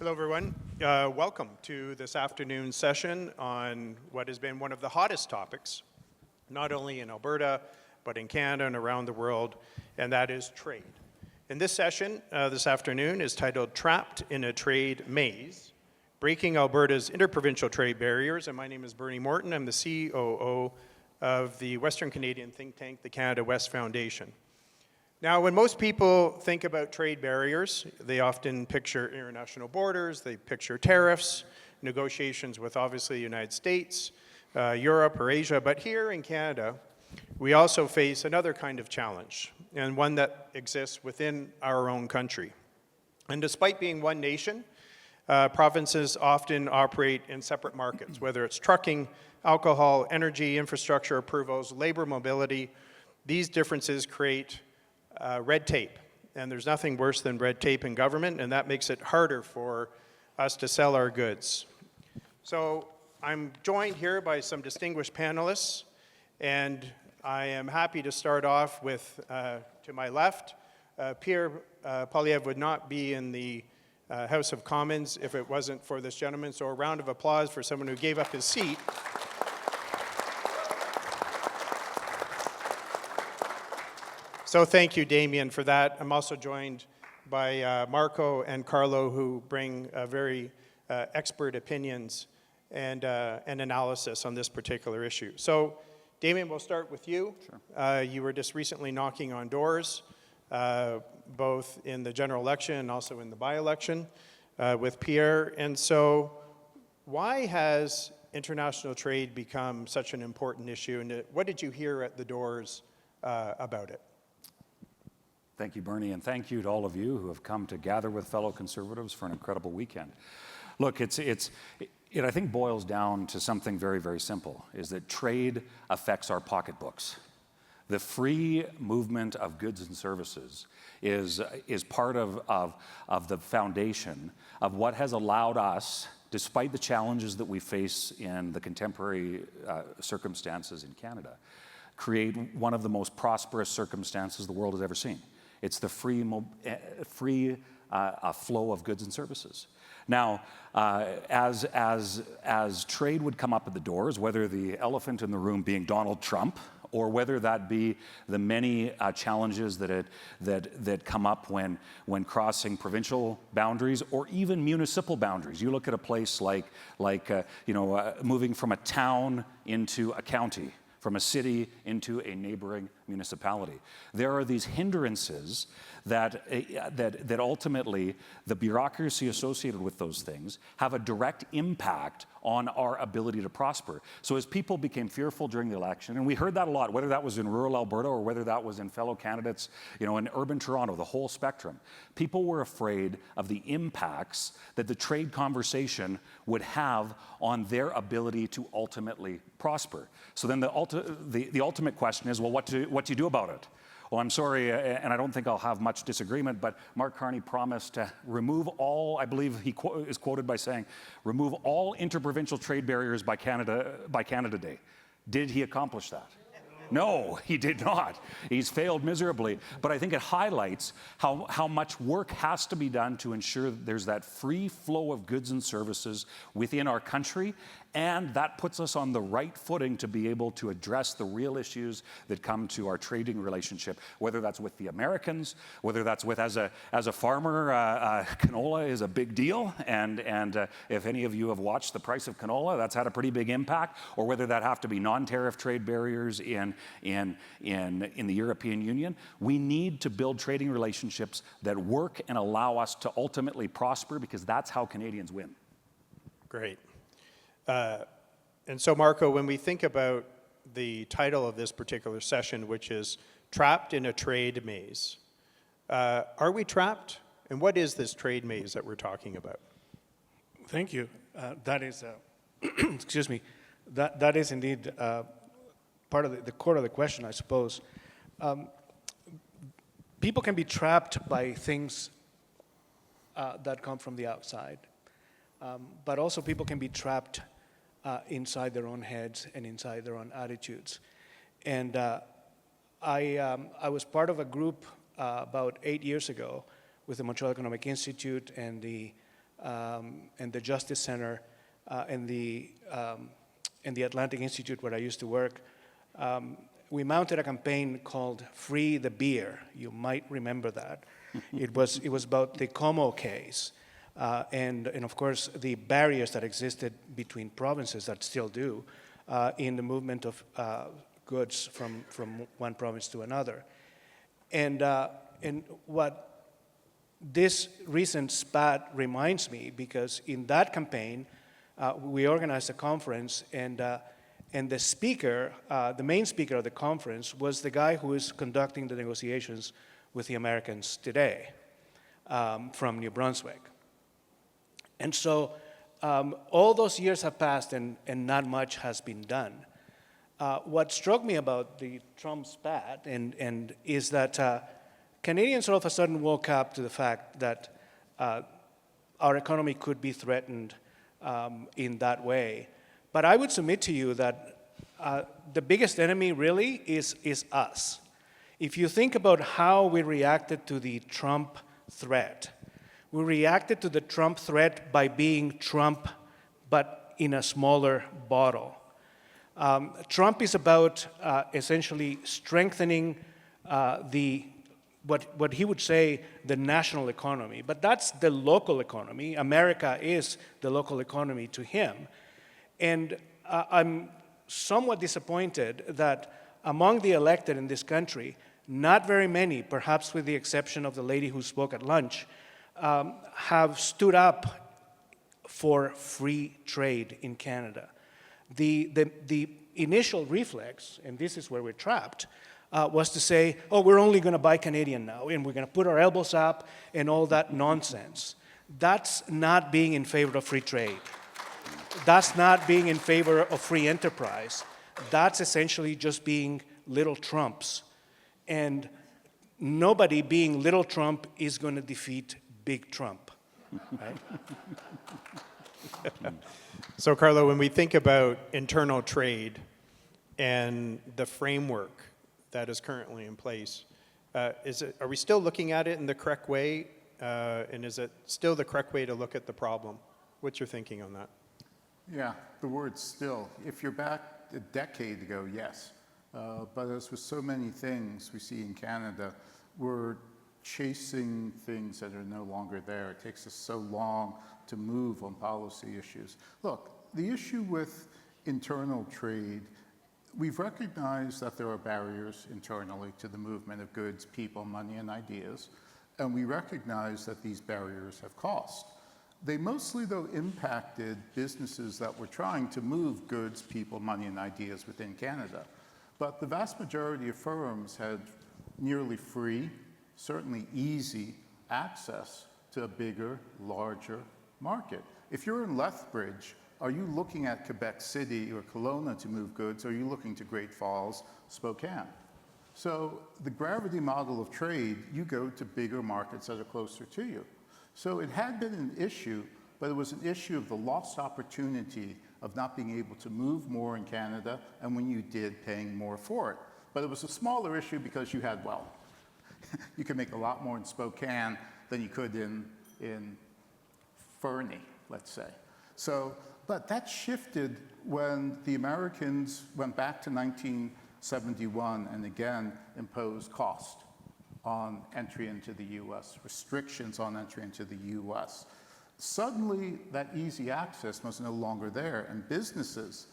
Hello, everyone. Welcome to this afternoon's session on what has been one of the hottest topics, not only in Alberta, but in Canada and around the world, and that is trade. And this session this afternoon is titled Trapped in a Trade Maze, Breaking Alberta's Interprovincial Trade Barriers. And my name is Bernie Morton. I'm the COO of the Western Canadian think tank, the Canada West Foundation. Now, when most people think about trade barriers, they often picture international borders, they picture tariffs, negotiations with obviously the United States, Europe or Asia, but here in Canada, we also face another kind of challenge, and one that exists within our own country. And despite being one nation, provinces often operate in separate markets, whether it's trucking, alcohol, energy, infrastructure approvals, labor mobility. These differences create red tape, and there's nothing worse than red tape in government, and that makes it harder for us to sell our goods. So I'm joined here by some distinguished panelists, and I am happy to start off with, to my left, Pierre Poilievre would not be in the House of Commons if it wasn't for this gentleman, so a round of applause for someone who gave up his seat. So thank you, Damien, for that. I'm also joined by Marco and Carlo, who bring very expert opinions and analysis on this particular issue. So, Damien, we'll start with you. Sure. You were just recently knocking on doors, both in the general election and also in the by-election with Pierre. And so, why has international trade become such an important issue? And what did you hear at the doors about it? Thank you, Bernie, and thank you to all of you who have come to gather with fellow Conservatives for an incredible weekend. Look, it I think boils down to something very, very simple, is that trade affects our pocketbooks. The free movement of goods and services is part of the foundation of what has allowed us, despite the challenges that we face in the contemporary circumstances in Canada, create one of the most prosperous circumstances the world has ever seen. It's the free flow of goods and services. Now, as trade would come up at the doors, whether the elephant in the room being Donald Trump, or whether that be the many challenges that come up when crossing provincial boundaries or even municipal boundaries. You look at a place like moving from a town into a county, from a city into a neighboring municipality. There are these hindrances that ultimately the bureaucracy associated with those things have a direct impact on our ability to prosper. So as people became fearful during the election, and we heard that a lot, whether that was in rural Alberta or whether that was in fellow candidates, in urban Toronto, the whole spectrum, people were afraid of the impacts that the trade conversation would have on their ability to ultimately prosper. So then the ultimate question is, well, what do you do about it? Well, I'm sorry, and I don't think I'll have much disagreement, but Mark Carney promised to remove all, I believe he is quoted by saying, remove all interprovincial trade barriers by Canada Day. Did he accomplish that? No, he did not. He's failed miserably. But I think it highlights how much work has to be done to ensure that there's that free flow of goods and services within our country, and that puts us on the right footing to be able to address the real issues that come to our trading relationship, whether that's with the Americans, whether that's with, as a farmer, canola is a big deal, and if any of you have watched the price of canola, that's had a pretty big impact, or whether that have to be non-tariff trade barriers in the European Union. We need to build trading relationships that work and allow us to ultimately prosper, because that's how Canadians win. Great. And so, Marco, when we think about the title of this particular session, which is Trapped in a Trade Maze, are we trapped? And what is this trade maze that we're talking about? Thank you. That is, excuse me, that is indeed part of the core of the question, I suppose. People can be trapped by things that come from the outside, but also people can be trapped inside their own heads and inside their own attitudes. And I was part of a group about 8 years ago with the Montreal Economic Institute and the and the Justice Center and the Atlantic Institute where I used to work, we mounted a campaign called Free the Beer. You might remember that. It was about the Como case, and of course the barriers that existed between provinces that still do in the movement of goods from one province to another. And what this recent spat reminds me, because in that campaign, we organized a conference, and the speaker, the main speaker of the conference, was the guy who is conducting the negotiations with the Americans today from New Brunswick. And so all those years have passed, and not much has been done. What struck me about the Trump spat is that Canadians all of a sudden woke up to the fact that our economy could be threatened in that way. But I would submit to you that the biggest enemy really is us. If you think about how we reacted to the Trump threat, we reacted to the Trump threat by being Trump, but in a smaller bottle. Trump is about essentially strengthening what he would say the national economy, but that's the local economy. America is the local economy to him. And I'm somewhat disappointed that among the elected in this country, not very many, perhaps with the exception of the lady who spoke at lunch, have stood up for free trade in Canada. The initial reflex, and this is where we're trapped, was to say, oh, we're only going to buy Canadian now, and we're going to put our elbows up and all that nonsense. That's not being in favor of free trade. That's not being in favor of free enterprise. That's essentially just being little Trumps. And nobody being little Trump is going to defeat big Trump, right? So, Carlo, when we think about internal trade and the framework that is currently in place, are we still looking at it in the correct way? And is it still the correct way to look at the problem? What's your thinking on that? Yeah, the word still. If you're back a decade ago, yes. But as with so many things we see in Canada, we're chasing things that are no longer there. It takes us so long to move on policy issues. Look, the issue with internal trade, we've recognized that there are barriers internally to the movement of goods, people, money, and ideas, and we recognize that these barriers have cost. They mostly, though, impacted businesses that were trying to move goods, people, money, and ideas within Canada. But the vast majority of firms had nearly free, certainly easy access to a bigger, larger market. If you're in Lethbridge, are you looking at Quebec City or Kelowna to move goods, or are you looking to Great Falls, Spokane? So the gravity model of trade, you go to bigger markets that are closer to you. So it had been an issue, but it was an issue of the lost opportunity of not being able to move more in Canada, and when you did, paying more for it. But it was a smaller issue because you had, well, you could make a lot more in Spokane than you could in Fernie, let's say. So, but that shifted when the Americans went back to 1971 and again imposed cost on entry into the US, restrictions on entry into the US. Suddenly, that easy access was no longer there, and businesses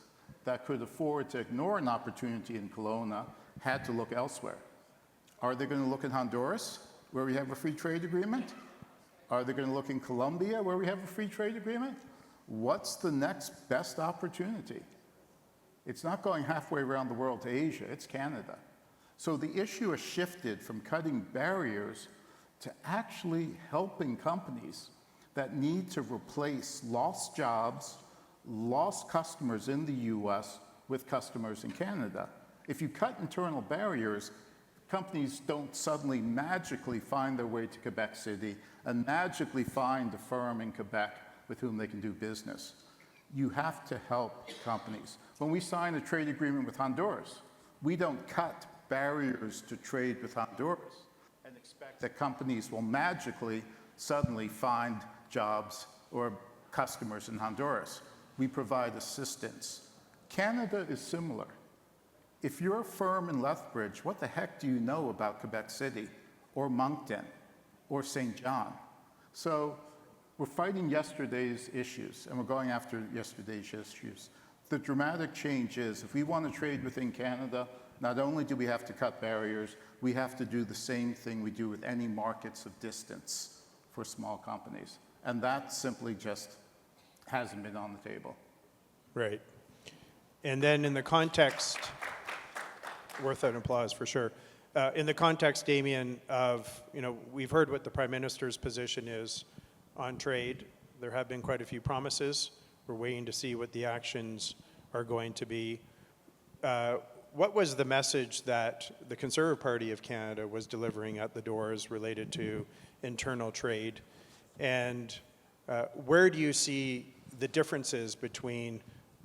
that could afford to ignore an opportunity in Kelowna had to look elsewhere. Are they going to look in Honduras, where we have a free trade agreement? Are they going to look in Colombia, where we have a free trade agreement? What's the next best opportunity? It's not going halfway around the world to Asia, it's Canada. So the issue has shifted from cutting barriers to actually helping companies that need to replace lost jobs, lost customers in the US with customers in Canada. If you cut internal barriers, companies don't suddenly magically find their way to Quebec City and magically find a firm in Quebec with whom they can do business. You have to help companies. When we sign a trade agreement with Honduras, we don't cut barriers to trade with Honduras and expect that companies will magically suddenly find jobs or customers in Honduras. We provide assistance. Canada is similar. If you're a firm in Lethbridge, what the heck do you know about Quebec City or Moncton or St. John? So we're fighting yesterday's issues, and we're going after yesterday's issues. The dramatic change is, if we want to trade within Canada, not only do we have to cut barriers, we have to do the same thing we do with any markets of distance for small companies. And that simply just hasn't been on the table. Right. And then in the context, worth an applause for sure. In the context, Damien, of, we've heard what the Prime Minister's position is on trade. There have been quite a few promises. We're waiting to see what the actions are going to be. What was the message that the Conservative Party of Canada was delivering at the doors related to internal trade? And where do you see the differences between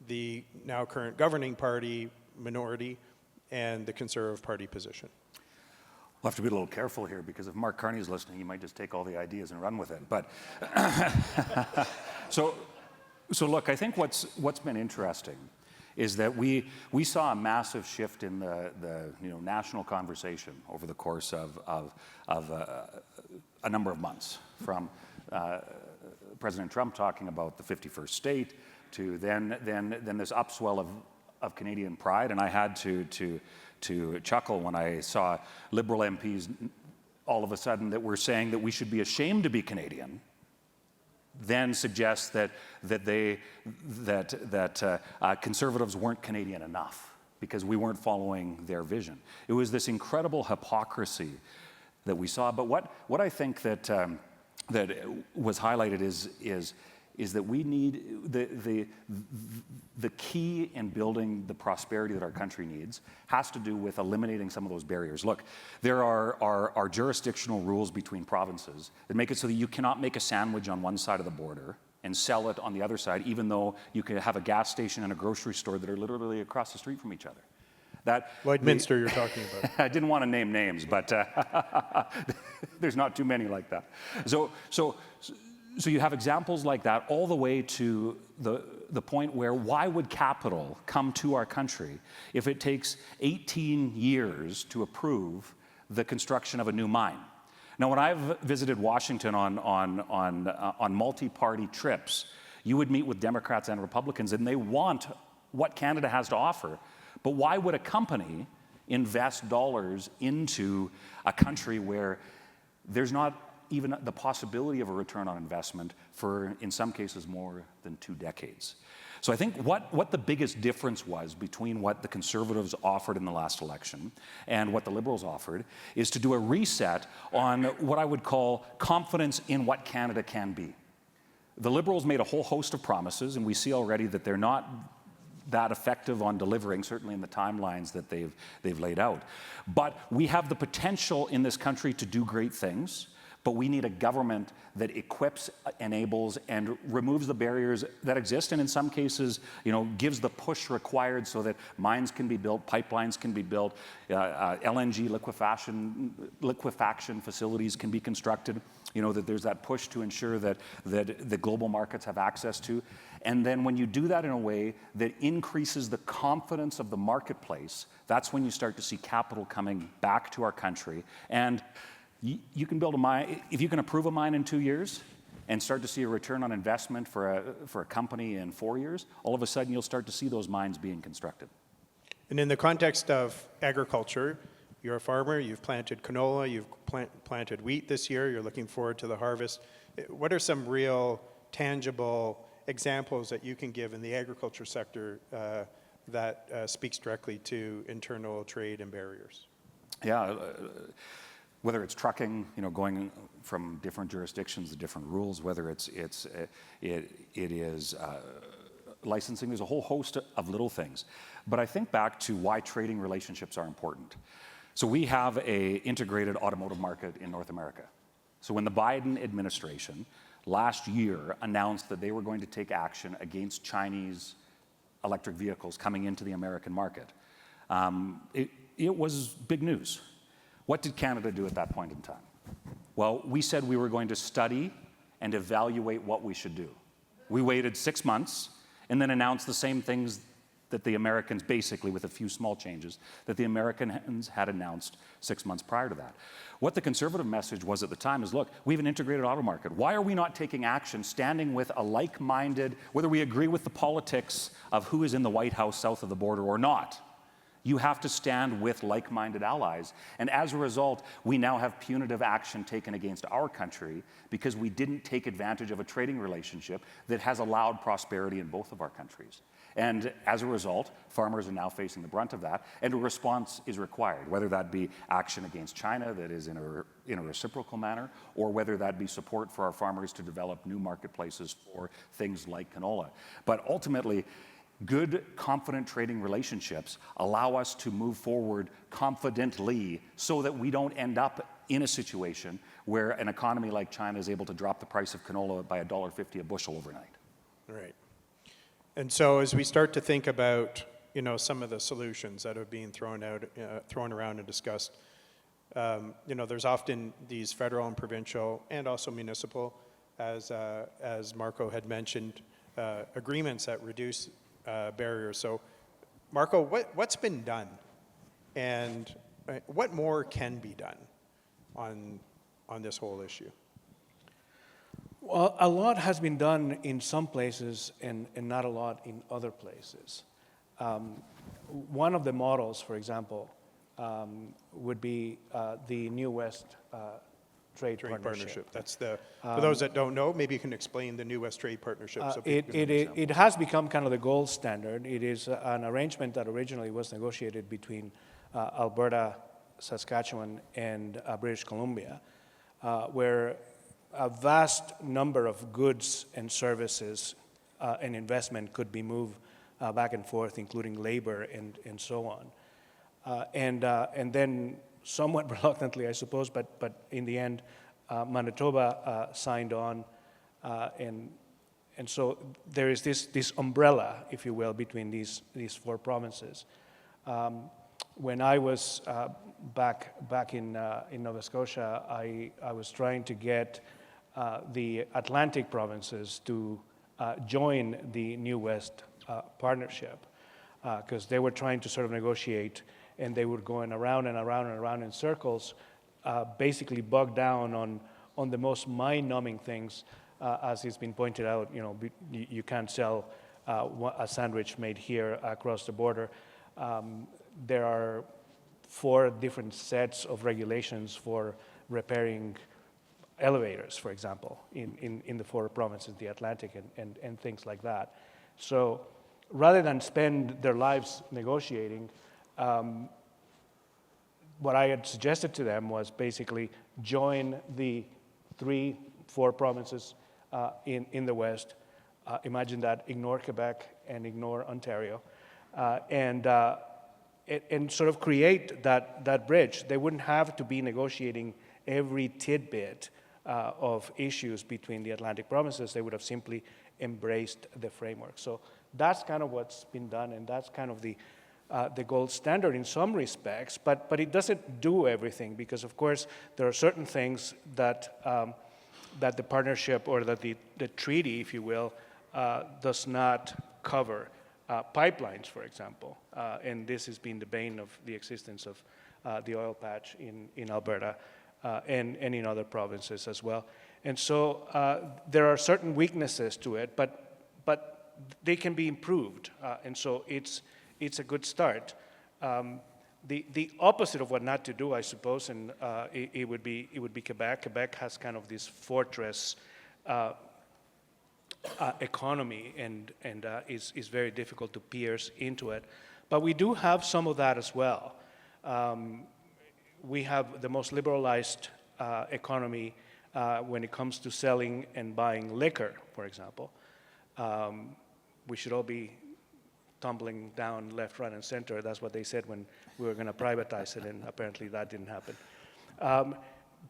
the now current governing party minority and the Conservative Party position? We'll have to be a little careful here, because if Mark Carney's listening, he might just take all the ideas and run with it. But so look, I think what's been interesting is that we saw a massive shift in the national conversation over the course of a number of months, from President Trump talking about the 51st state to then this upswell of Canadian pride. And I had to chuckle when I saw Liberal MPs all of a sudden that were saying that we should be ashamed to be Canadian, then suggest that Conservatives weren't Canadian enough because we weren't following their vision. It was this incredible hypocrisy that we saw. But what I think that was highlighted is that we need the key in building the prosperity that our country needs has to do with eliminating some of those barriers. Look, there are jurisdictional rules between provinces that make it so that you cannot make a sandwich on one side of the border and sell it on the other side, even though you can have a gas station and a grocery store that are literally across the street from each other. Lloydminster you're talking about. I didn't want to name names, but there's not too many like that. So you have examples like that all the way to the point where why would capital come to our country if it takes 18 years to approve the construction of a new mine? Now, when I've visited Washington on multi-party trips, you would meet with Democrats and Republicans, and they want what Canada has to offer. But why would a company invest dollars into a country where there's not even the possibility of a return on investment for, in some cases, more than 2 decades? So I think what the biggest difference was between what the Conservatives offered in the last election and what the Liberals offered is to do a reset on what I would call confidence in what Canada can be. The Liberals made a whole host of promises, and we see already that they're not that effective on delivering, certainly in the timelines that they've laid out. But we have the potential in this country to do great things, but we need a government that equips, enables, and removes the barriers that exist, and in some cases, gives the push required so that mines can be built, pipelines can be built, LNG liquefaction facilities can be constructed, that there's that push to ensure that the global markets have access to. And then when you do that in a way that increases the confidence of the marketplace, that's when you start to see capital coming back to our country. And you can build a mine, if you can approve a mine in 2 years and start to see a return on investment for a company in 4 years, all of a sudden you'll start to see those mines being constructed. And in the context of agriculture, you're a farmer, you've planted canola, you've planted wheat this year, you're looking forward to the harvest. What are some real, tangible examples that you can give in the agriculture sector that speaks directly to internal trade and barriers? Yeah. Whether it's trucking, going from different jurisdictions to different rules, whether it is licensing, there's a whole host of little things. But I think back to why trading relationships are important. So we have an integrated automotive market in North America. So when the Biden administration last year announced that they were going to take action against Chinese electric vehicles coming into the American market, it was big news. What did Canada do at that point in time? Well, we said we were going to study and evaluate what we should do. We waited 6 months and then announced the same things that the Americans, basically with a few small changes, that the Americans had announced 6 months prior to that. What the Conservative message was at the time is, look, we have an integrated auto market. Why are we not taking action, standing with a like-minded, whether we agree with the politics of who is in the White House south of the border or not? You have to stand with like-minded allies. And as a result, we now have punitive action taken against our country because we didn't take advantage of a trading relationship that has allowed prosperity in both of our countries. And as a result, farmers are now facing the brunt of that, and a response is required, whether that be action against China that is in a reciprocal manner, or whether that be support for our farmers to develop new marketplaces for things like canola. But ultimately, good, confident trading relationships allow us to move forward confidently so that we don't end up in a situation where an economy like China is able to drop the price of canola by $1.50 a bushel overnight. Right. And so as we start to think about, some of the solutions that have been thrown around and discussed, there's often these federal and provincial and also municipal, as Marco had mentioned, agreements that reduce barriers. So, Marco, what's been done, and what more can be done on this whole issue? Well, a lot has been done in some places and not a lot in other places. One of the models, for example, would be the New West Trade Partnership. That's for those that don't know, maybe you can explain the New West Trade Partnership. So it has become kind of the gold standard. It is an arrangement that originally was negotiated between Alberta, Saskatchewan, and British Columbia, where a vast number of goods and services and investment could be moved back and forth, including labor and so on. And then, somewhat reluctantly, I suppose, but in the end, Manitoba signed on, and so there is this umbrella, if you will, between these four provinces. When I was back in Nova Scotia, I was trying to get the Atlantic provinces to join the New West Partnership, because they were trying to sort of negotiate, and they were going around and around and around in circles, basically bogged down on the most mind-numbing things. As has been pointed out, you can't sell a sandwich made here across the border. There are 4 different sets of regulations for repairing elevators, for example, in the 4 provinces, the Atlantic, and things like that. So rather than spend their lives negotiating, what I had suggested to them was basically join the 3-4 provinces in the West. Imagine that, ignore Quebec and ignore Ontario, and sort of create that bridge. They wouldn't have to be negotiating every tidbit of issues between the Atlantic provinces. They would have simply embraced the framework. So that's kind of what's been done, and that's kind of the gold standard in some respects, but it doesn't do everything, because of course there are certain things that the partnership, or that the treaty, if you will, does not cover. Pipelines, for example, and this has been the bane of the existence of the oil patch in Alberta and in other provinces as well. And so there are certain weaknesses to it, but they can be improved, and so it's a good start. The opposite of what not to do, I suppose, and it would be Quebec. Quebec has kind of this fortress economy, and is very difficult to pierce into it. But we do have some of that as well. We have the most liberalized economy when it comes to selling and buying liquor, for example. We should all be tumbling down left, right, and center. That's what they said when we were going to privatize it, and apparently that didn't happen.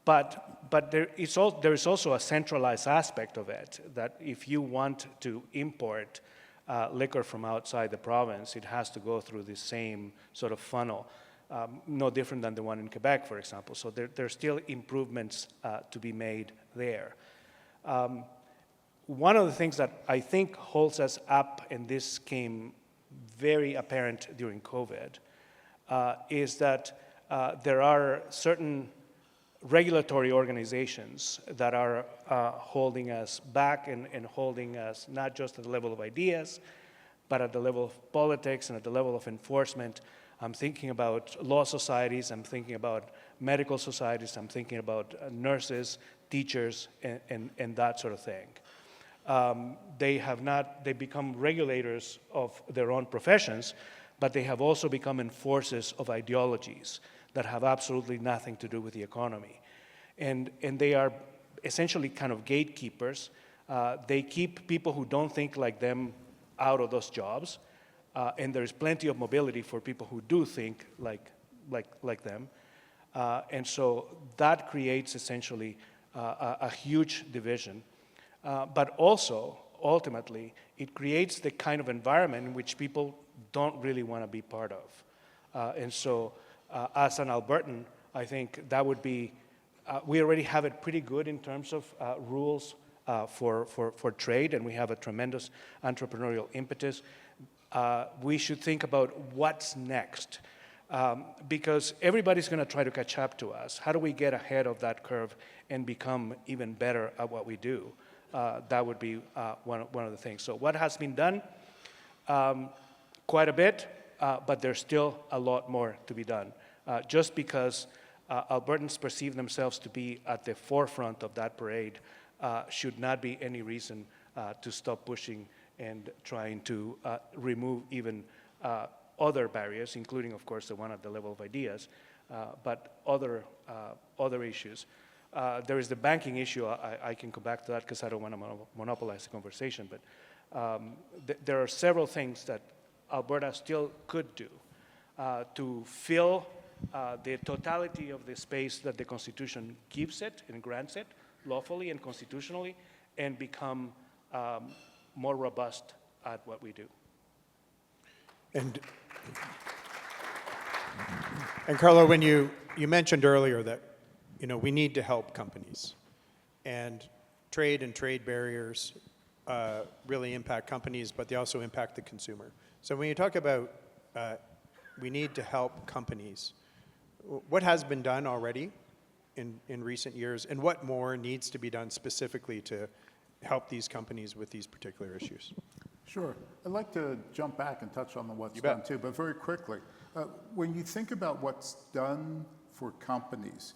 But there is also a centralized aspect of it, that if you want to import liquor from outside the province, it has to go through the same sort of funnel, no different than the one in Quebec, for example. So there's still improvements to be made there. One of the things that I think holds us up, and this came very apparent during COVID, is that there are certain regulatory organizations that are holding us back and holding us not just at the level of ideas, but at the level of politics and at the level of enforcement. I'm thinking about law societies, I'm thinking about medical societies, I'm thinking about nurses, teachers, and that sort of thing. They become regulators of their own professions, but they have also become enforcers of ideologies that have absolutely nothing to do with the economy. And they are essentially kind of gatekeepers. They keep people who don't think like them out of those jobs, and there's plenty of mobility for people who do think like them. And so that creates essentially a huge division. But also, ultimately, it creates the kind of environment in which people don't really want to be part of. And so, as an Albertan, I think that would be, we already have it pretty good in terms of rules for trade, and we have a tremendous entrepreneurial impetus. We should think about what's next, because everybody's going to try to catch up to us. How do we get ahead of that curve and become even better at what we do? That would be one of the things. So what has been done? Quite a bit, but there's still a lot more to be done. Just because Albertans perceive themselves to be at the forefront of that parade should not be any reason to stop pushing and trying to remove even other barriers, including, of course, the one at the level of ideas, but other issues. There is the banking issue. I can come back to that because I don't want to monopolize the conversation, but there are several things that Alberta still could do to fill the totality of the space that the Constitution gives it and grants it lawfully and constitutionally, and become more robust at what we do. And Carlo, when you mentioned earlier that we need to help companies, and trade barriers really impact companies, but they also impact the consumer. So when you talk about we need to help companies, what has been done already in recent years, and what more needs to be done specifically to help these companies with these particular issues? Sure. I'd like to jump back and touch on the what's done too, but very quickly. When you think about what's done for companies,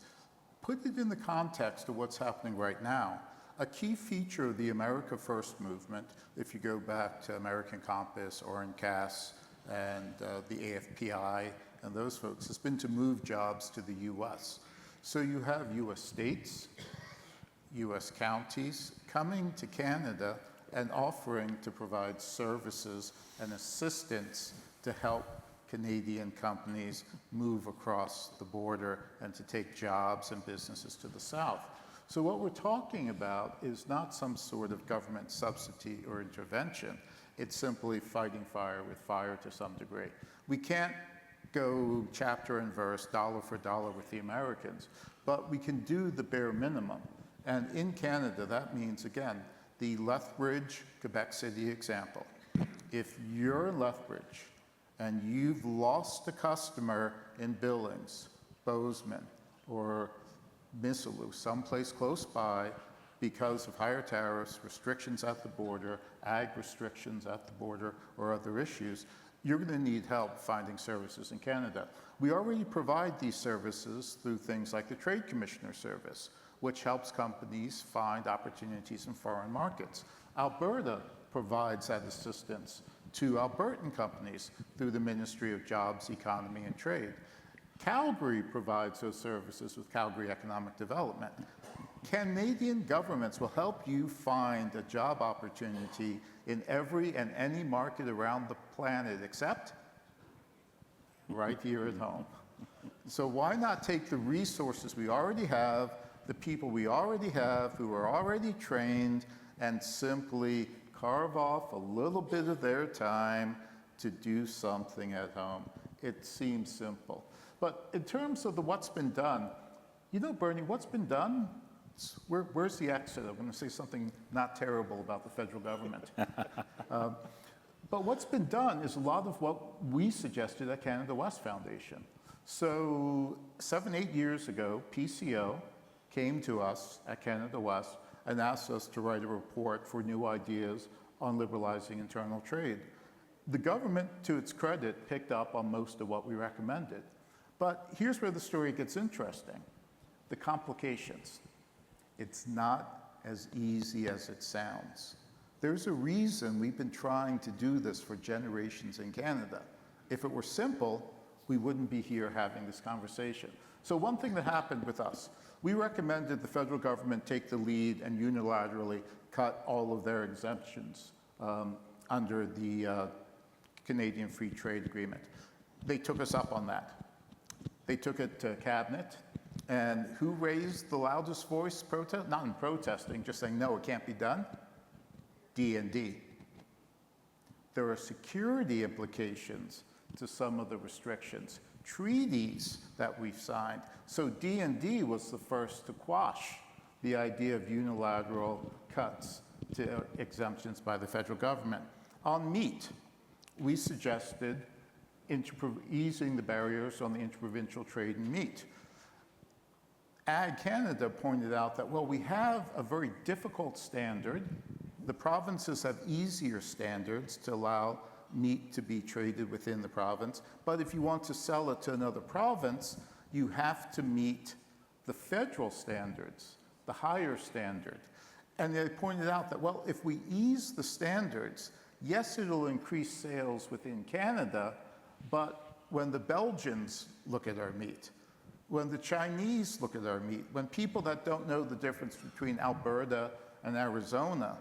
put it in the context of what's happening right now. A key feature of the America First movement, if you go back to American Compass, Oren Cass, and the AFPI, and those folks, has been to move jobs to the U.S. So you have U.S. states, U.S. counties coming to Canada and offering to provide services and assistance to help Canadian companies move across the border and to take jobs and businesses to the south. So what we're talking about is not some sort of government subsidy or intervention. It's simply fighting fire with fire to some degree. We can't go chapter and verse, dollar for dollar with the Americans, but we can do the bare minimum. And in Canada, that means, again, the Lethbridge, Quebec City example. If you're in Lethbridge and you've lost a customer in Billings, Bozeman, or Missoula, someplace close by, because of higher tariffs, restrictions at the border, ag restrictions at the border, or other issues, you're going to need help finding services in Canada. We already provide these services through things like the Trade Commissioner Service, which helps companies find opportunities in foreign markets. Alberta provides that assistance to Albertan companies through the Ministry of Jobs, Economy, and Trade. Calgary provides those services with Calgary Economic Development. Canadian governments will help you find a job opportunity in every and any market around the planet except right here at home. So why not take the resources we already have, the people we already have who are already trained, and simply carve off a little bit of their time to do something at home? It seems simple. But in terms of what's been done, Bernie, what's been done Where's the exit? I'm going to say something not terrible about the federal government. But what's been done is a lot of what we suggested at Canada West Foundation. So 7, 8 years ago, PCO came to us at Canada West and asked us to write a report for new ideas on liberalizing internal trade. The government, to its credit, picked up on most of what we recommended. But here's where the story gets interesting. The complications. It's not as easy as it sounds. There's a reason we've been trying to do this for generations in Canada. If it were simple, we wouldn't be here having this conversation. So one thing that happened with us, we recommended the federal government take the lead and unilaterally cut all of their exemptions under the Canadian Free Trade Agreement. They took us up on that. They took it to cabinet, and who raised the loudest voice protest? Not in protesting, just saying, no, it can't be done. D&D. There are security implications to some of the restrictions, treaties that we've signed. So D&D was the first to quash the idea of unilateral cuts to exemptions by the federal government. On meat, we suggested easing the barriers on the interprovincial trade in meat. Ag Canada pointed out that, well, we have a very difficult standard. The provinces have easier standards to allow meat to be traded within the province. But if you want to sell it to another province, you have to meet the federal standards, the higher standard. And they pointed out that, well, if we ease the standards, yes, it'll increase sales within Canada, but when the Belgians look at our meat, when the Chinese look at our meat, when people that don't know the difference between Alberta and Arizona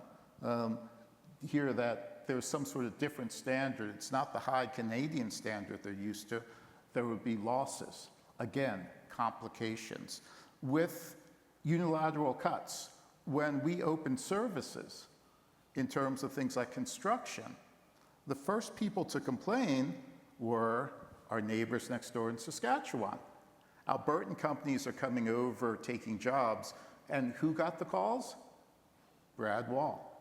hear that there's some sort of different standard, it's not the high Canadian standard they're used to, there would be losses. Again, complications. With unilateral cuts, when we open services in terms of things like construction, the first people to complain were our neighbors next door in Saskatchewan. Albertan companies are coming over, taking jobs, and who got the calls? Brad Wall.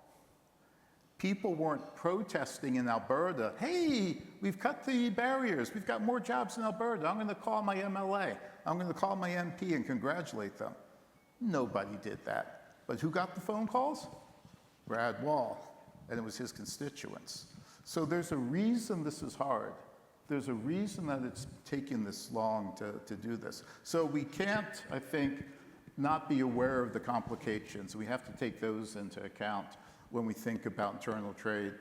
People weren't protesting in Alberta, hey, we've cut the barriers, we've got more jobs in Alberta, I'm going to call my MLA, I'm going to call my MP and congratulate them. Nobody did that. But who got the phone calls? Brad Wall, and it was his constituents. So there's a reason this is hard. There's a reason that it's taken this long to do this. So we can't, I think, not be aware of the complications. We have to take those into account when we think about internal trade.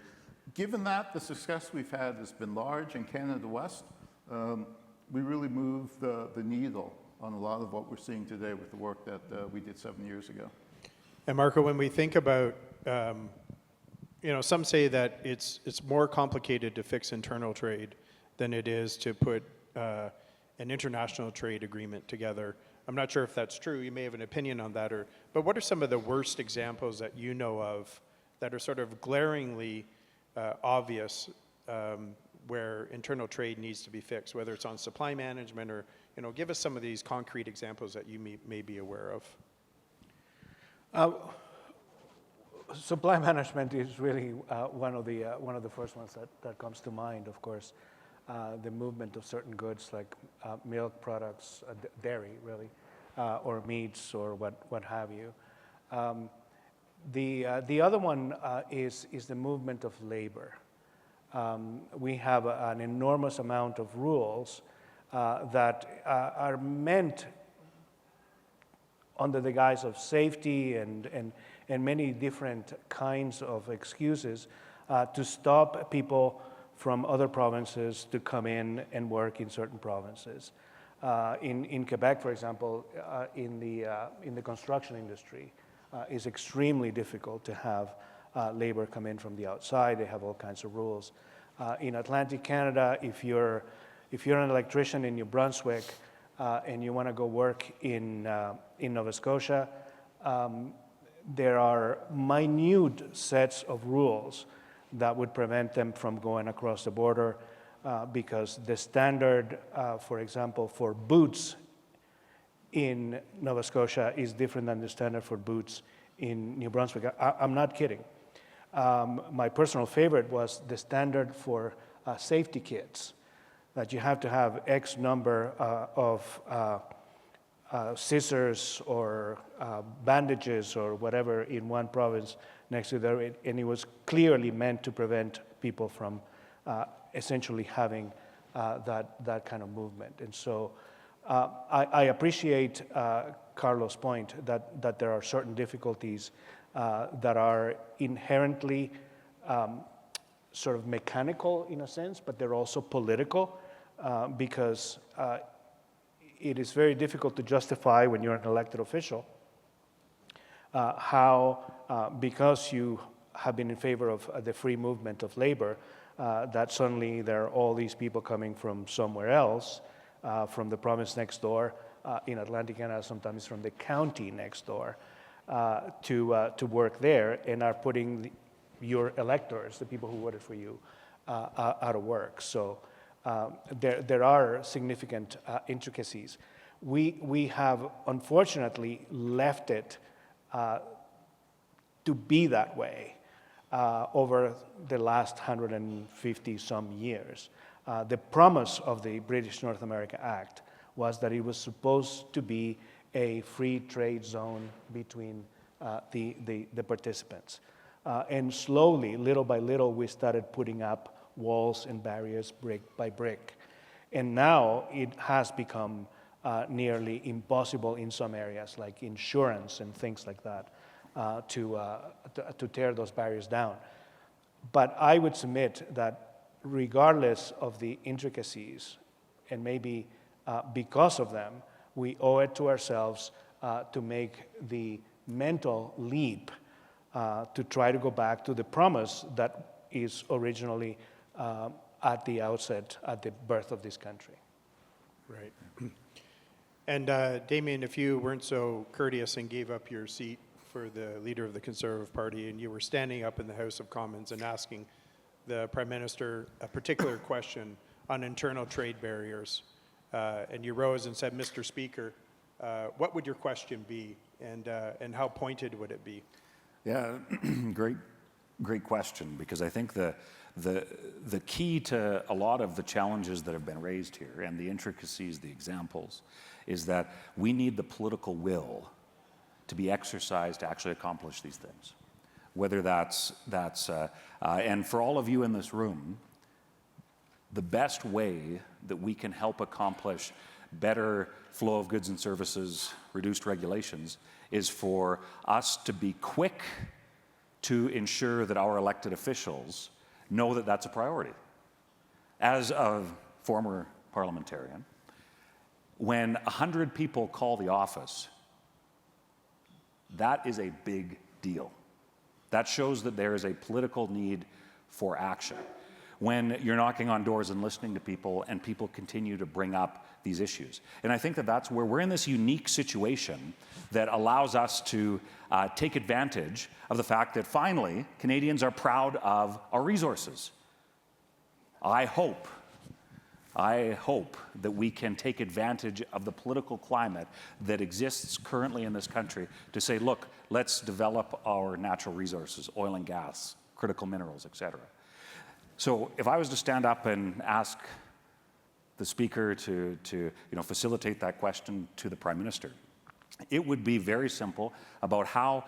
Given that, the success we've had has been large in Canada West. We really moved the needle on a lot of what we're seeing today with the work that we did 7 years ago. And Marco, when we think about, some say that it's more complicated to fix internal trade than it is to put an international trade agreement together. I'm not sure if that's true. You may have an opinion on that. But what are some of the worst examples that you know of that are sort of glaringly obvious where internal trade needs to be fixed, whether it's on supply management or, give us some of these concrete examples that you may be aware of. Supply management is really one of the first ones that comes to mind, of course. The movement of certain goods like milk products, dairy really, or meats or what have you. The other one is the movement of labor. We have an enormous amount of rules that are meant under the guise of safety and many different kinds of excuses to stop people from other provinces to come in and work in certain provinces. In Quebec, for example, in the construction industry, it's extremely difficult to have labor come in from the outside. They have all kinds of rules. In Atlantic Canada, if you're an electrician in New Brunswick and you want to go work in Nova Scotia, there are minute sets of rules that would prevent them from going across the border because the standard, for example, for boots in Nova Scotia is different than the standard for boots in New Brunswick. I'm not kidding. My personal favorite was the standard for safety kits, that you have to have X number of scissors or bandages or whatever in one province next to the other, and it was clearly meant to prevent people from essentially having that kind of movement. And so I appreciate Carlo's point that there are certain difficulties that are inherently sort of mechanical in a sense, but they're also political because it is very difficult to justify when you're an elected official how, because you have been in favor of the free movement of labor, that suddenly there are all these people coming from somewhere else, from the province next door, in Atlantic Canada, sometimes from the county next door, to work there, and are putting your electors, the people who voted for you, out of work. So there are significant intricacies. We have unfortunately left it to be that way over the last 150 some years. The promise of the British North America Act was that it was supposed to be a free trade zone between the participants. And slowly, little by little, we started putting up walls and barriers brick by brick. And now it has become nearly impossible in some areas, like insurance and things like that, to tear those barriers down. But I would submit that regardless of the intricacies, and maybe because of them, we owe it to ourselves to make the mental leap to try to go back to the promise that is originally at the outset, at the birth of this country. Right. And Damien, if you weren't so courteous and gave up your seat for the leader of the Conservative Party, and you were standing up in the House of Commons and asking the Prime Minister a particular question on internal trade barriers, and you rose and said, "Mr. Speaker, what would your question be, and how pointed would it be?" Yeah, great question, because I think the key to a lot of the challenges that have been raised here and the intricacies, the examples, is that we need the political will to be exercised to actually accomplish these things. Whether that's and for all of you in this room, the best way that we can help accomplish better flow of goods and services, reduced regulations, is for us to be quick to ensure that our elected officials know that that's a priority. As a former parliamentarian, when 100 people call the office, that is a big deal. That shows that there is a political need for action. When you're knocking on doors and listening to people, and people continue to bring up these issues. And I think that that's where we're in this unique situation that allows us to take advantage of the fact that finally Canadians are proud of our resources. I hope that we can take advantage of the political climate that exists currently in this country to say, look, let's develop our natural resources, oil and gas, critical minerals, etc. So if I was to stand up and ask the Speaker to facilitate that question to the Prime Minister, it would be very simple about how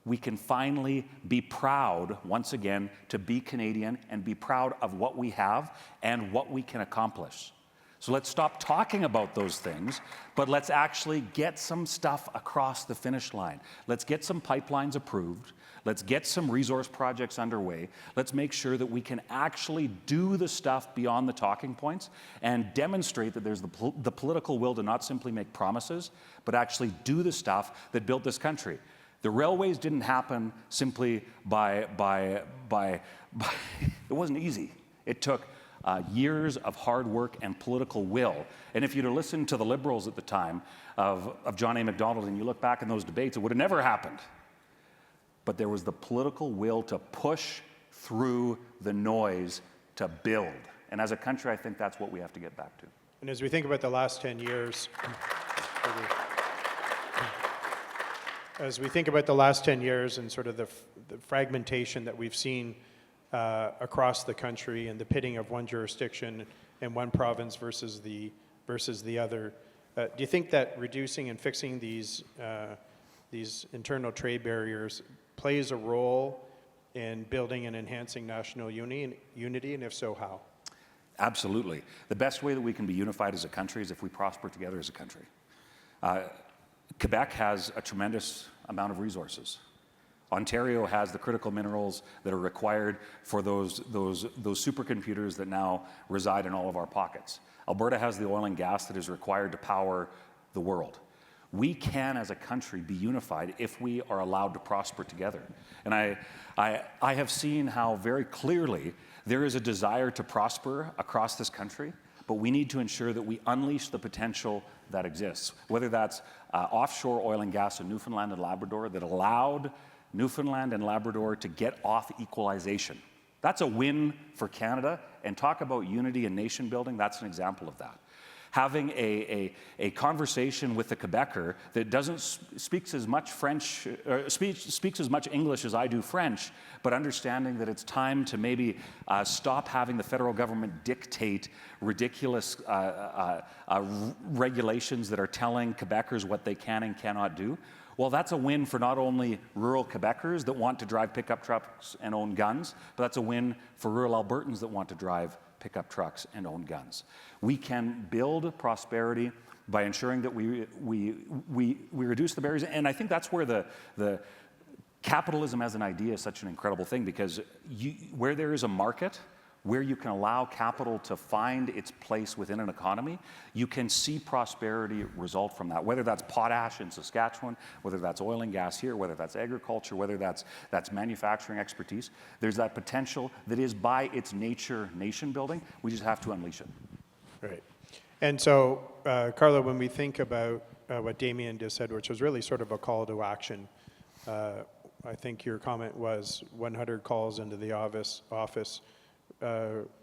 we can finally be proud, once again, to be Canadian and be proud of what we have and what we can accomplish. So let's stop talking about those things, but let's actually get some stuff across the finish line. Let's get some pipelines approved. Let's get some resource projects underway. Let's make sure that we can actually do the stuff beyond the talking points and demonstrate that there's the political will to not simply make promises, but actually do the stuff that built this country. The railways didn't happen simply by it wasn't easy. It took years of hard work and political will. And if you'd have listened to the Liberals at the time of John A. Macdonald and you look back in those debates, it would have never happened. But there was the political will to push through the noise to build. And as a country, I think that's what we have to get back to. And as we think about the last 10 years, As we think about the last 10 years and sort of the fragmentation that we've seen across the country and the pitting of one jurisdiction in one province versus the other, do you think that reducing and fixing these internal trade barriers plays a role in building and enhancing national unity, and if so, how? Absolutely. The best way that we can be unified as a country is if we prosper together as a country. Quebec has a tremendous amount of resources. Ontario has the critical minerals that are required for those supercomputers that now reside in all of our pockets. Alberta has the oil and gas that is required to power the world. We can, as a country, be unified if we are allowed to prosper together. And I have seen how very clearly there is a desire to prosper across this country, but we need to ensure that we unleash the potential that exists, whether that's offshore oil and gas in Newfoundland and Labrador that allowed Newfoundland and Labrador to get off equalization. That's a win for Canada, and talk about unity and nation building, that's an example of that. Having a conversation with a Quebecer that speaks as much French, speaks as much English as I do French, but understanding that it's time to maybe stop having the federal government dictate ridiculous regulations that are telling Quebecers what they can and cannot do. Well, that's a win for not only rural Quebecers that want to drive pickup trucks and own guns, but that's a win for rural Albertans that want to drive pickup trucks and own guns. We can build prosperity by ensuring that we reduce the barriers, and I think that's where the capitalism as an idea is such an incredible thing, because where there is a market, where you can allow capital to find its place within an economy, you can see prosperity result from that, whether that's potash in Saskatchewan, whether that's oil and gas here, whether that's agriculture, whether that's manufacturing expertise. There's that potential that is by its nature nation building. We just have to unleash it. Right. And so, Carlo, when we think about what Damien just said, which was really sort of a call to action, I think your comment was 100 calls into the office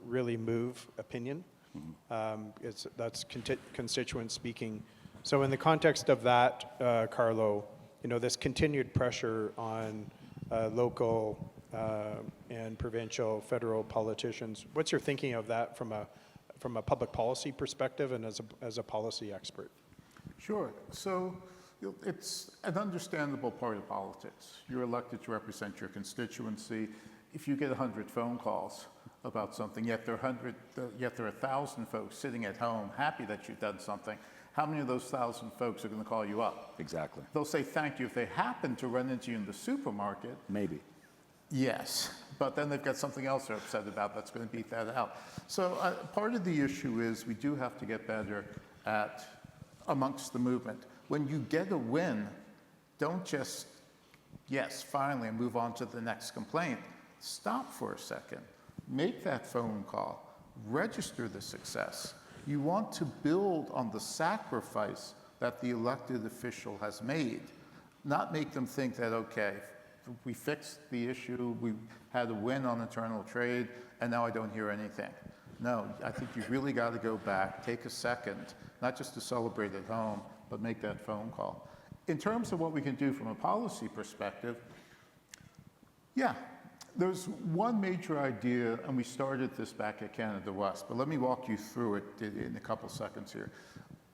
really move opinion. That's constituent speaking. So in the context of that, Carlo, this continued pressure on local and provincial, federal politicians, what's your thinking of that from a public policy perspective and as a policy expert? Sure. So it's an understandable part of politics. You're elected to represent your constituency. If you get 100 phone calls about something, yet there are 1,000 folks sitting at home happy that you've done something, how many of those 1,000 folks are going to call you up? Exactly. They'll say thank you if they happen to run into you in the supermarket. Maybe. Yes, but then they've got something else they're upset about that's going to beat that out. So part of the issue is we do have to get better at amongst the movement. When you get a win, don't just, yes, finally, and move on to the next complaint. Stop for a second. Make that phone call. Register the success. You want to build on the sacrifice that the elected official has made, not make them think that, okay, we fixed the issue, we had a win on internal trade, and now I don't hear anything. No, I think you've really got to go back, take a second, not just to celebrate at home, but make that phone call. In terms of what we can do from a policy perspective, yeah, there's one major idea, and we started this back at Canada West, but let me walk you through it in a couple seconds here.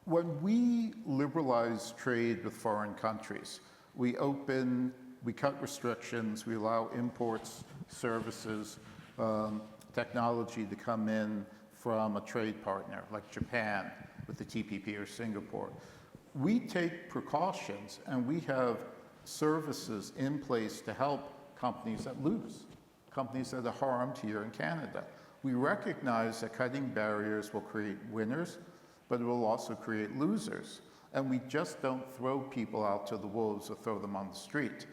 When we liberalize trade with foreign countries, we cut restrictions, we allow imports, services, technology to come in from a trade partner like Japan with the TPP or Singapore. We take precautions and we have services in place to help companies that lose, companies that are harmed here in Canada. We recognize that cutting barriers will create winners, but it will also create losers. And we just don't throw people out to the wolves or throw them on the street.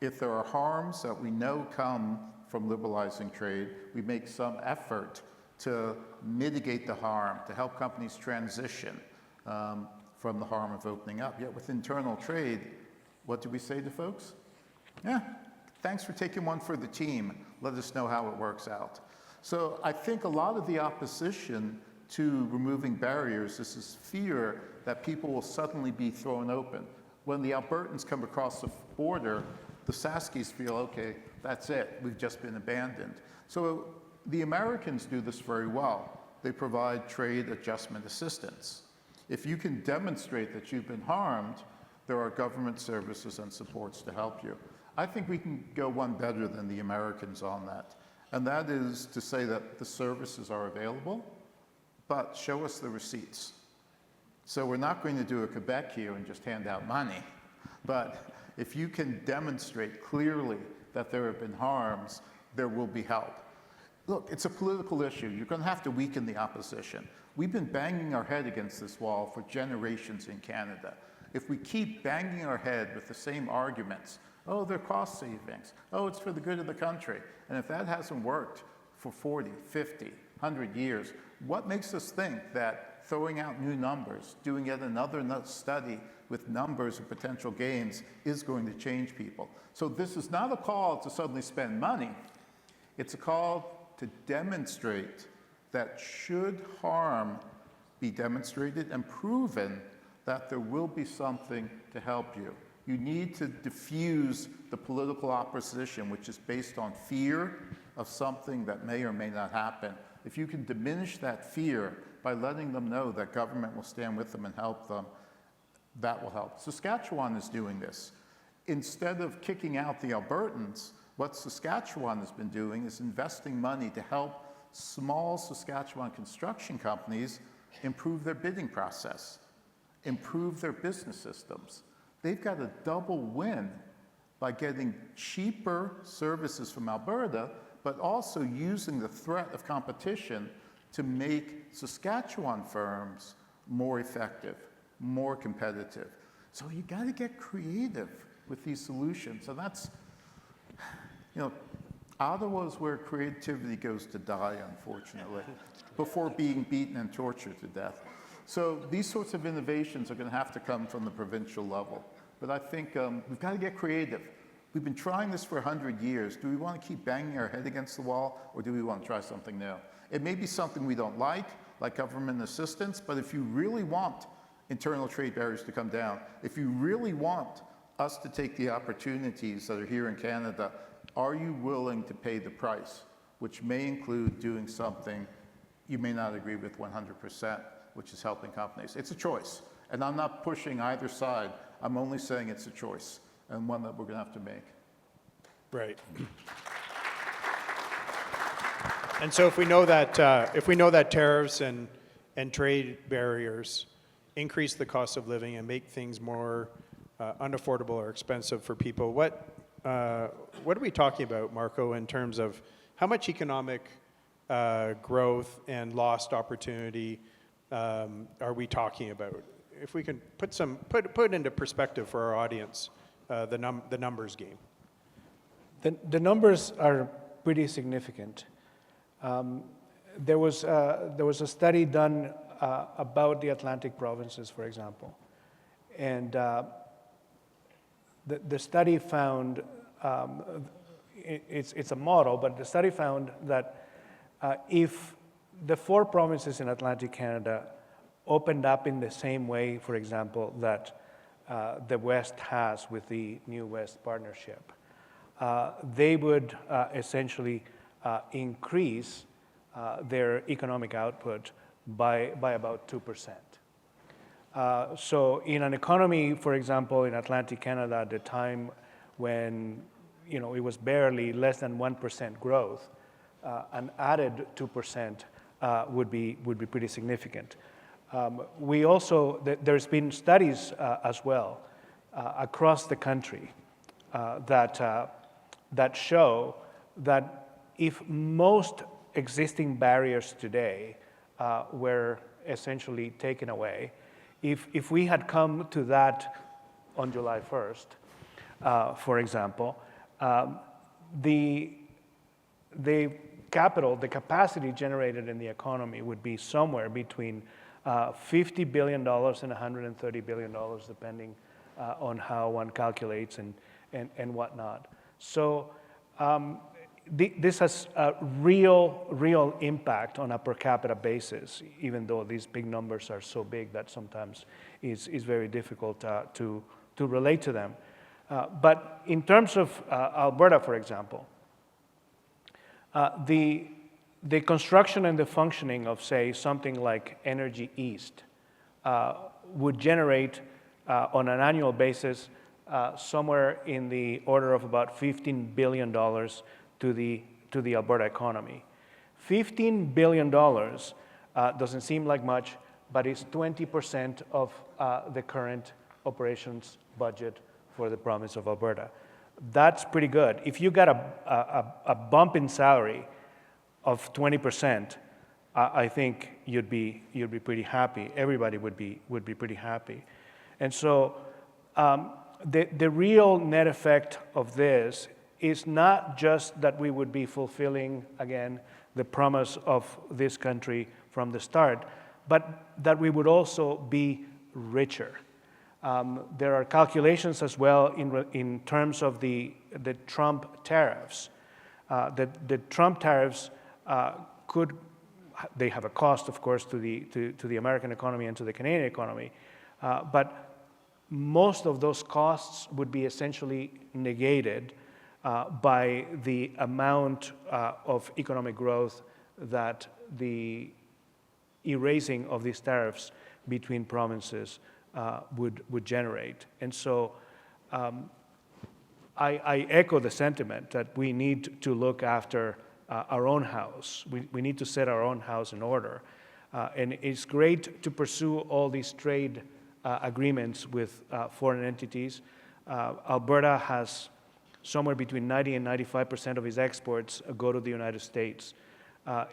If there are harms that we know come from liberalizing trade, we make some effort to mitigate the harm, to help companies transition from the harm of opening up. Yet with internal trade, what do we say to folks? Yeah, thanks for taking one for the team. Let us know how it works out. So I think a lot of the opposition to removing barriers is this fear that people will suddenly be thrown open. When the Albertans come across the border, the Saskies feel, okay, that's it, we've just been abandoned. So the Americans do this very well. They provide trade adjustment assistance. If you can demonstrate that you've been harmed, there are government services and supports to help you. I think we can go one better than the Americans on that. And that is to say that the services are available, but show us the receipts. So we're not going to do a Quebec here and just hand out money. But if you can demonstrate clearly that there have been harms, there will be help. Look, it's a political issue. You're going to have to weaken the opposition. We've been banging our head against this wall for generations in Canada. If we keep banging our head with the same arguments, oh, they're cost savings, oh, it's for the good of the country, and if that hasn't worked for 40, 50, 100 years, what makes us think that throwing out new numbers, doing yet another study with numbers of potential gains is going to change people? So this is not a call to suddenly spend money. It's a call to demonstrate that should harm be demonstrated and proven, that there will be something to help you. You need to diffuse the political opposition, which is based on fear of something that may or may not happen. If you can diminish that fear by letting them know that government will stand with them and help them, that will help. Saskatchewan is doing this. Instead of kicking out the Albertans, what Saskatchewan has been doing is investing money to help small Saskatchewan construction companies improve their bidding process, improve their business systems. They've got a double win by getting cheaper services from Alberta, but also using the threat of competition to make Saskatchewan firms more effective, more competitive. So you got to get creative with these solutions. And that's, Ottawa is where creativity goes to die, unfortunately, before being beaten and tortured to death. So these sorts of innovations are going to have to come from the provincial level. But I think we've got to get creative. We've been trying this for 100 years. Do we want to keep banging our head against the wall, or do we want to try something new? It may be something we don't like government assistance, but if you really want internal trade barriers to come down, if you really want us to take the opportunities that are here in Canada, are you willing to pay the price, which may include doing something you may not agree with 100%, which is helping companies? It's a choice, and I'm not pushing either side. I'm only saying it's a choice, and one that we're going to have to make. Right. And so if we know that tariffs and trade barriers increase the cost of living and make things more unaffordable or expensive for people, what are we talking about, Marco, in terms of how much economic growth and lost opportunity are we talking about? If we can put into perspective for our audience the numbers game. The numbers are pretty significant. There was a study done about the Atlantic provinces, for example, and the study found, it's a model, but the study found that if the 4 provinces in Atlantic Canada opened up in the same way, for example, that the West has with the New West Partnership, they would essentially increase their economic output by about 2%. So in an economy, for example, in Atlantic Canada at the time when it was barely less than 1% growth, an added 2% would be pretty significant. We also, there's been studies as well across the country that show that if most existing barriers today were essentially taken away, if we had come to that on July 1st, for example, the capacity generated in the economy would be somewhere between $50 billion and $130 billion, depending on how one calculates and whatnot. So this has a real impact on a per capita basis, even though these big numbers are so big that sometimes it's very difficult to relate to them. But in terms of Alberta, for example, the construction and the functioning of, say, something like Energy East would generate, on an annual basis, somewhere in the order of about $15 billion to the Alberta economy. $15 billion doesn't seem like much, but it's 20% of the current operations budget for the province of Alberta. That's pretty good. If you got a bump in salary of 20%, I think you'd be pretty happy. Everybody would be pretty happy. And so the real net effect of this is not just that we would be fulfilling, again, the promise of this country from the start, but that we would also be richer. There are calculations as well in terms of the Trump tariffs. The Trump tariffs they have a cost, of course, to the American economy and to the Canadian economy, but most of those costs would be essentially negated by the amount of economic growth that the erasing of these tariffs between provinces would generate. And so I echo the sentiment that we need to look after our own house. We need to set our own house in order. And it's great to pursue all these trade agreements with foreign entities. Alberta has somewhere between 90 and 95% of its exports go to the United States.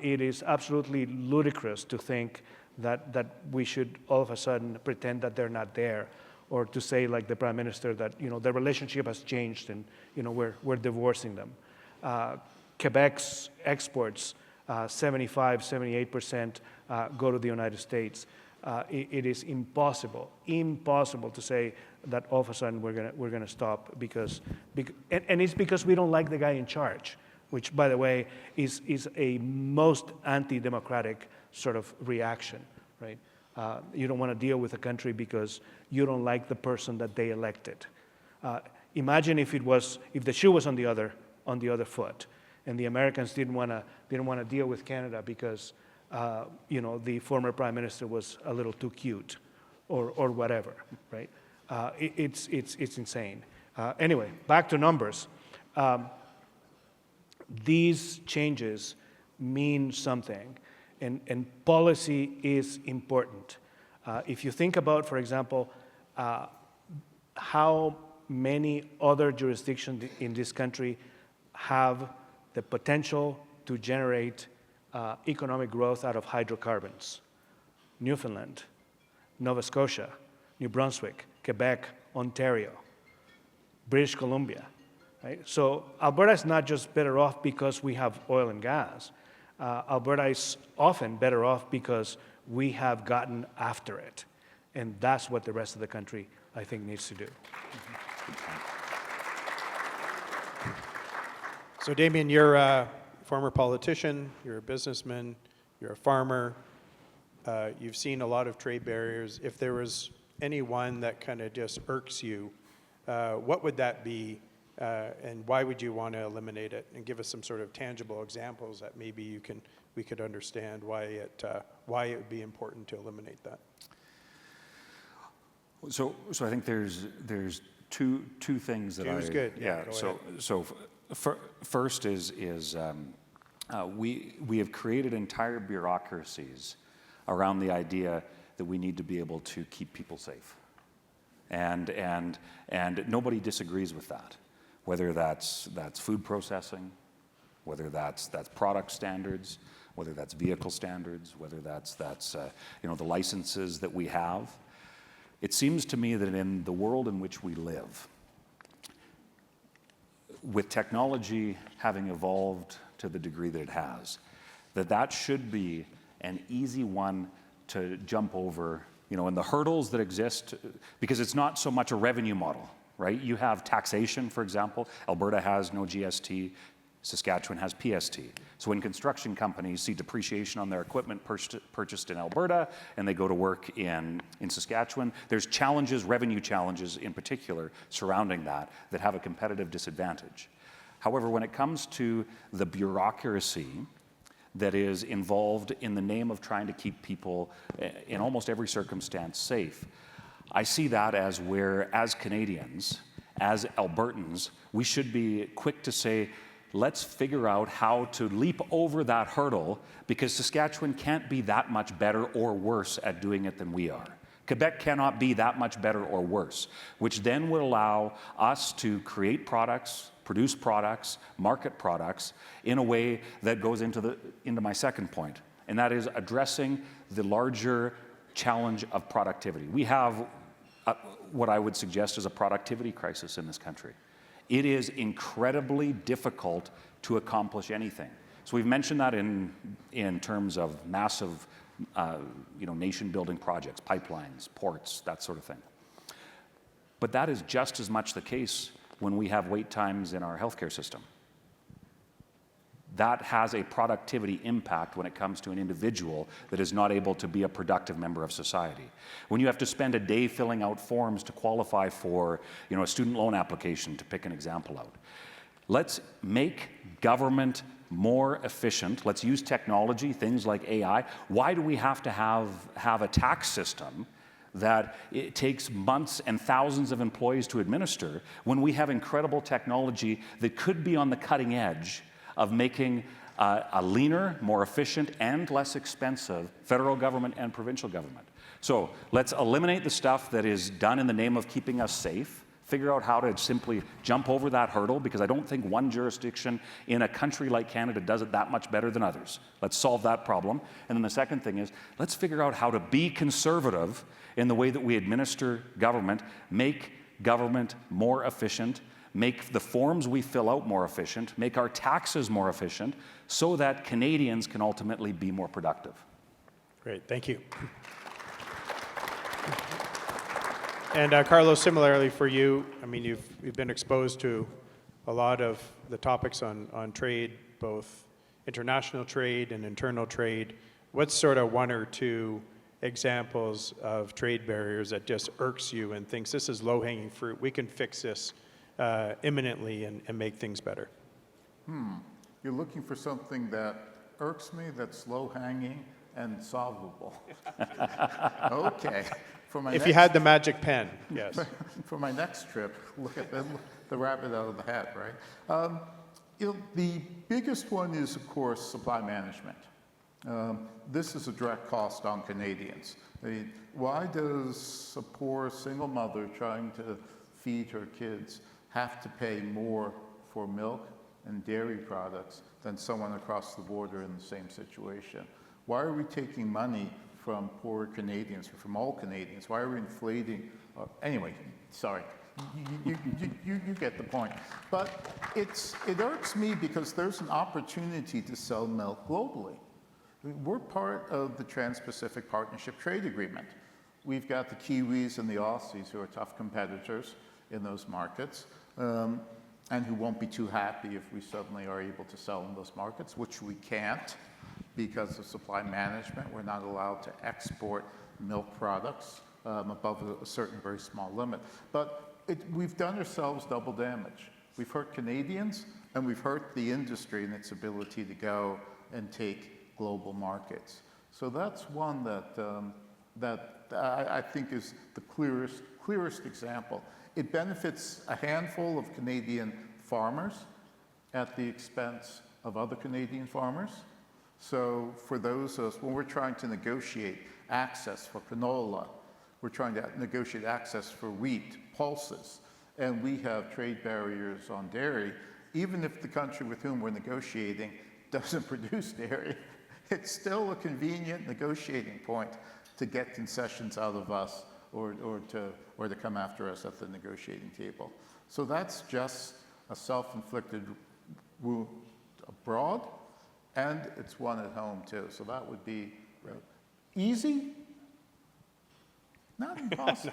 It is absolutely ludicrous to think that we should all of a sudden pretend that they're not there, or to say, like the Prime Minister, that the relationship has changed and we're divorcing them. Quebec's exports, 75-78% go to the United States. It is impossible to say that all of a sudden we're gonna stop and it's because we don't like the guy in charge, which, by the way, is a most anti-democratic sort of reaction, right? You don't want to deal with a country because you don't like the person that they elected. Imagine if the shoe was on the other foot, and the Americans didn't want to deal with Canada because the former Prime Minister was a little too cute, or whatever, right? It's insane. Anyway, back to numbers. These changes mean something, and policy is important. If you think about, for example, how many other jurisdictions in this country have the potential to generate economic growth out of hydrocarbons: Newfoundland, Nova Scotia, New Brunswick, Quebec, Ontario, British Columbia. Right? So Alberta is not just better off because we have oil and gas. Alberta is often better off because we have gotten after it. And that's what the rest of the country, I think, needs to do. So Damien, you're a former politician, you're a businessman, you're a farmer. You've seen a lot of trade barriers. If there was any one that kind of just irks you, what would that be? And why would you want to eliminate it? And give us some sort of tangible examples that maybe we could understand why it would be important to eliminate that. So I think there's two things that Two's good. Yeah. So first is we have created entire bureaucracies around the idea that we need to be able to keep people safe, and nobody disagrees with that. Whether that's food processing, whether that's product standards, whether that's vehicle standards, whether that's the licenses that we have. It seems to me that in the world in which we live, with technology having evolved to the degree that it has, that should be an easy one to jump over, and the hurdles that exist, because it's not so much a revenue model. Right? You have taxation, for example. Alberta has no GST. Saskatchewan has PST. So when construction companies see depreciation on their equipment purchased in Alberta and they go to work in Saskatchewan, there's challenges, revenue challenges in particular, surrounding that have a competitive disadvantage. However, when it comes to the bureaucracy that is involved in the name of trying to keep people in almost every circumstance safe, I see that as where, as Canadians, as Albertans, we should be quick to say, let's figure out how to leap over that hurdle, because Saskatchewan can't be that much better or worse at doing it than we are. Quebec cannot be that much better or worse, which then would allow us to create products, produce products, market products in a way that goes into my second point, and that is addressing the larger challenge of productivity. We have what I would suggest is a productivity crisis in this country. It is incredibly difficult to accomplish anything. So we've mentioned that in terms of massive nation-building projects, pipelines, ports, that sort of thing. But that is just as much the case when we have wait times in our healthcare system. That has a productivity impact when it comes to an individual that is not able to be a productive member of society. When you have to spend a day filling out forms to qualify for, a student loan application, to pick an example out. Let's make government more efficient. Let's use technology, things like AI. Why do we have to have a tax system that it takes months and thousands of employees to administer when we have incredible technology that could be on the cutting edge of making a leaner, more efficient, and less expensive federal government and provincial government? So let's eliminate the stuff that is done in the name of keeping us safe, figure out how to simply jump over that hurdle, because I don't think one jurisdiction in a country like Canada does it that much better than others. Let's solve that problem. And then the second thing is, let's figure out how to be conservative in the way that we administer government, make government more efficient, make the forms we fill out more efficient, make our taxes more efficient, so that Canadians can ultimately be more productive. Great, thank you. And Carlo, similarly for you, I mean, you've been exposed to a lot of the topics on trade, both international trade and internal trade. What's sort of one or two examples of trade barriers that just irks you and thinks this is low-hanging fruit, we can fix this imminently and make things better? You're looking for something that irks me, that's low-hanging and solvable. Okay. If you had the magic pen, yes. For my next trip, look at the rabbit out of the hat, right? The biggest one is, of course, supply management. This is a direct cost on Canadians. Why does a poor single mother trying to feed her kids have to pay more for milk and dairy products than someone across the border in the same situation? Why are we taking money from poor Canadians, or from all Canadians? Why are we inflating? Anyway, sorry. You get the point. But it irks me because there's an opportunity to sell milk globally. We're part of the Trans-Pacific Partnership Trade Agreement. We've got the Kiwis and the Aussies who are tough competitors in those markets, and who won't be too happy if we suddenly are able to sell in those markets, which we can't because of supply management. We're not allowed to export milk products above a certain very small limit. But we've done ourselves double damage. We've hurt Canadians, and we've hurt the industry in its ability to go and take global markets. So that's one that I think is the clearest example. It benefits a handful of Canadian farmers at the expense of other Canadian farmers. So for those of us, when we're trying to negotiate access for canola, we're trying to negotiate access for wheat, pulses, and we have trade barriers on dairy, even if the country with whom we're negotiating doesn't produce dairy, it's still a convenient negotiating point to get concessions out of us or to come after us at the negotiating table. So that's just a self-inflicted wound abroad, and it's one at home too. So that would be easy. Not impossible.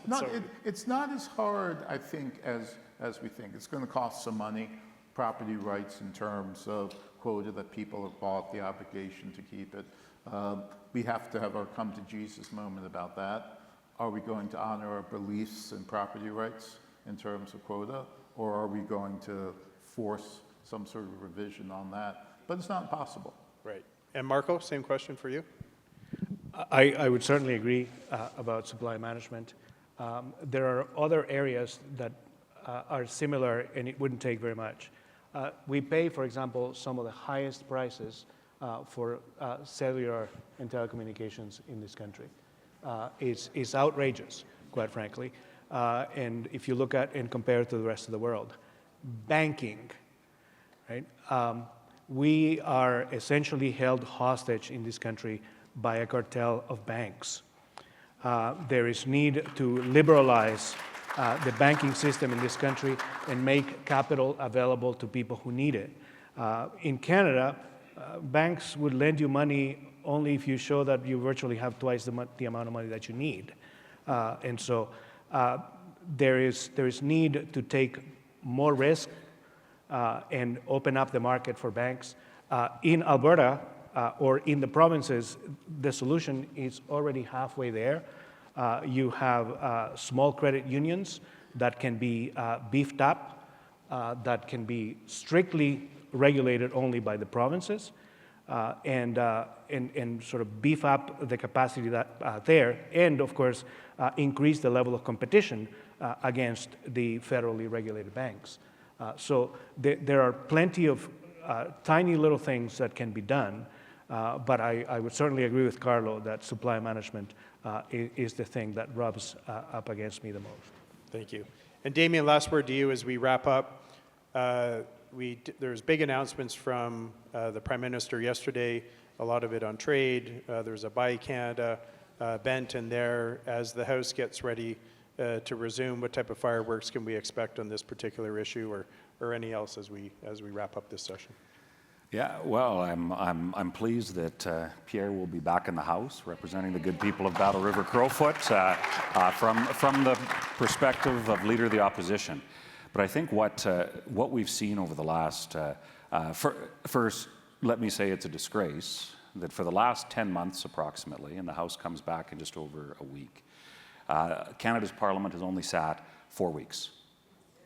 It's not as hard, I think, as we think. It's going to cost some money. property rights in terms of quota that people have bought, the obligation to keep it. We have to have our come to Jesus moment about that. Are we going to honor our beliefs and property rights in terms of quota, or are we going to force some sort of revision on that? But it's not possible. Right. And Marco, same question for you. I would certainly agree about supply management. There are other areas that are similar, and it wouldn't take very much. We pay, for example, some of the highest prices for cellular and telecommunications in this country. It's outrageous, quite frankly. And if you look at and compare it to the rest of the world, banking, right? We are essentially held hostage in this country by a cartel of banks. There is need to liberalize the banking system in this country and make capital available to people who need it. In Canada, banks would lend you money only if you show that you virtually have twice the amount of money that you need. And so there is need to take more risk and open up the market for banks. In Alberta or in the provinces, the solution is already halfway there. You have small credit unions that can be beefed up, that can be strictly regulated only by the provinces, and sort of beef up the capacity that there, and of course increase the level of competition against the federally regulated banks. So there are plenty of tiny little things that can be done, but I would certainly agree with Carlo that supply management is the thing that rubs up against me the most. Thank you. And Damien, last word to you as we wrap up. There's big announcements from the Prime Minister yesterday, a lot of it on trade. There's a Buy Canada bent in there. As the House gets ready to resume, what type of fireworks can we expect on this particular issue, or any else as we wrap up this session? Yeah, well, I'm pleased that Pierre will be back in the House representing the good people of Battle River Crowfoot from the perspective of Leader of the Opposition. But I think what we've seen over the last, first, let me say it's a disgrace that for the last 10 months approximately, and the House comes back in just over a week, Canada's Parliament has only sat 4 weeks.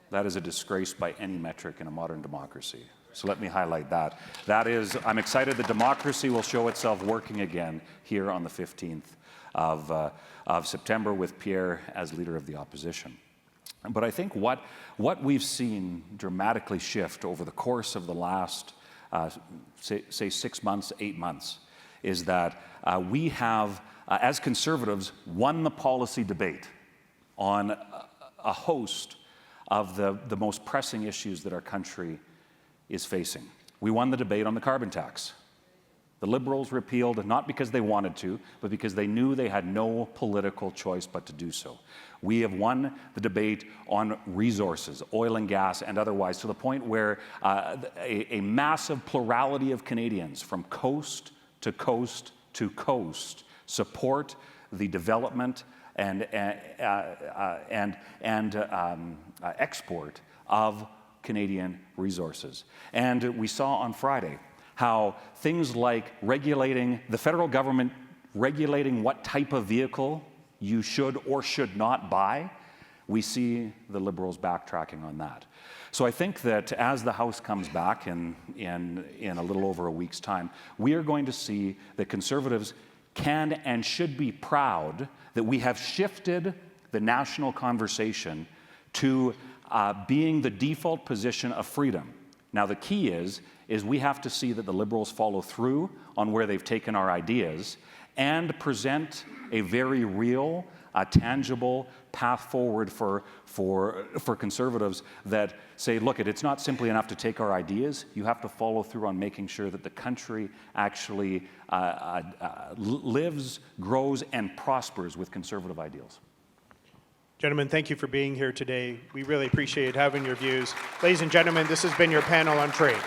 That is a disgrace by any metric in a modern democracy. So let me highlight that. That is, I'm excited that democracy will show itself working again here on the 15th of September with Pierre as Leader of the Opposition. But I think what we've seen dramatically shift over the course of the last, say 6 months, 8 months, is that we have, as Conservatives, won the policy debate on a host of the most pressing issues that our country is facing. We won the debate on the carbon tax. The Liberals repealed, not because they wanted to, but because they knew they had no political choice but to do so. We have won the debate on resources, oil and gas and otherwise, to the point where a massive plurality of Canadians from coast to coast to coast support the development and export of Canadian resources. And we saw on Friday how things like regulating, the federal government regulating what type of vehicle you should or should not buy, we see the Liberals backtracking on that. So I think that as the House comes back in a little over a week's time, we are going to see that Conservatives can and should be proud that we have shifted the national conversation to being the default position of freedom. Now the key is we have to see that the Liberals follow through on where they've taken our ideas and present a very real, tangible path forward for Conservatives that say, look, it's not simply enough to take our ideas, you have to follow through on making sure that the country actually lives, grows, and prospers with Conservative ideals. Gentlemen, thank you for being here today. We really appreciate having your views. Ladies and gentlemen, this has been your panel on trade.